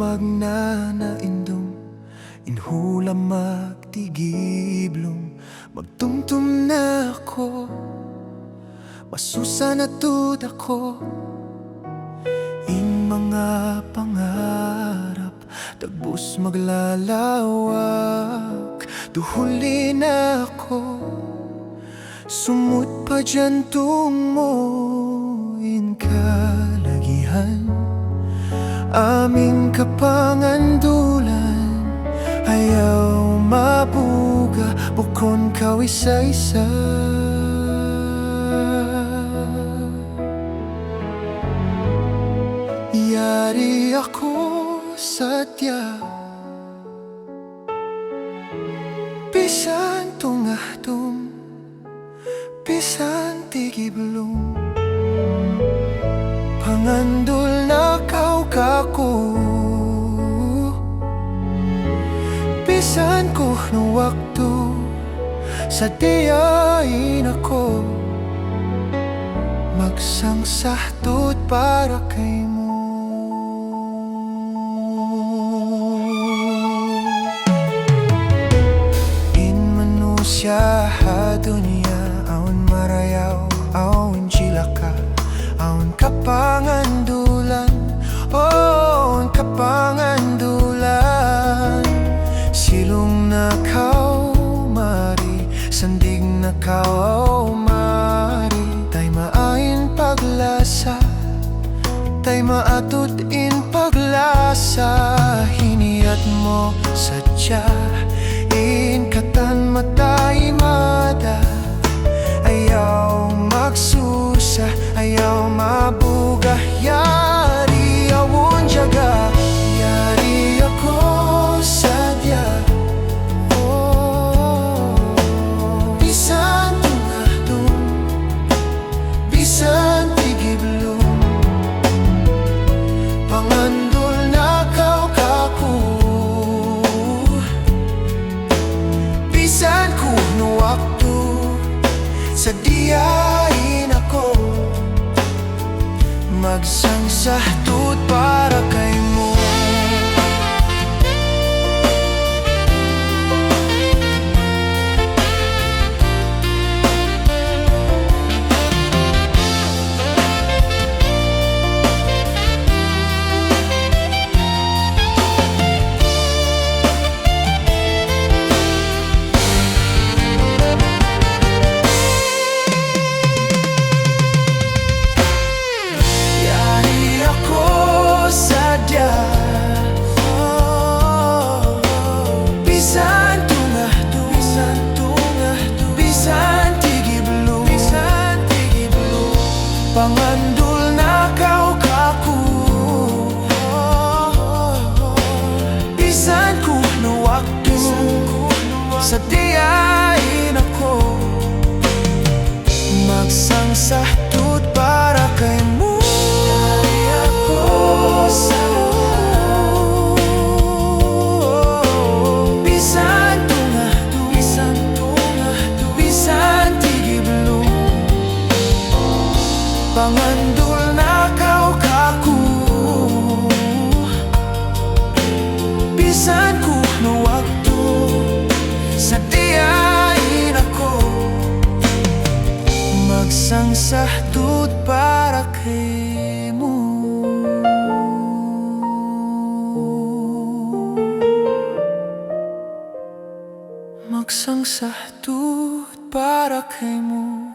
tawag na naindong, inhula magtigiblong. Magtumtum na ako, masusa na tud ako. In mga pangarap, tagbus maglalawak. Duhuli na ako, sumut pa dyan tungo in kalagihan. Aming kapangandulan, ayaw mabuga, bukon kawisa-isa. Yari ako sadya, bisan tungahdum, bisan tigiblong. Pangandul na kako, bisan ko no waktu, sa diyain ako, magsangsahtud para kay mo. In manusia dunia, aun marayaw, aun chilaka, aun kapangandulan, oh, aun kapangandulan. Silong na kau mari, sandig na kau mari. Tay maain paglasa, tay maatud in paglasa. Hiniyat mo sadya, in katan matay mada. Ayaw magsusa, ayaw mabugah. Yari awon jaga, yari ako sadya. Oh, bisan tungahdum, bisan tigiblong. Pangandul na kau kaku, bisan ku no waktu, sa diyain ako, magsangsahtud para kay mo. Pangandul na kau kaku, bisan ku no waktu, sa diyain ako, magsangsahtud para kay mo. Yari ako bisan tungahdum, bisan tigiblong. Pangandul na kau kaku, bisan ku no waktu, sa diyain ako, magsangsahtud para kay mo. Magsangsahtud para kay mo.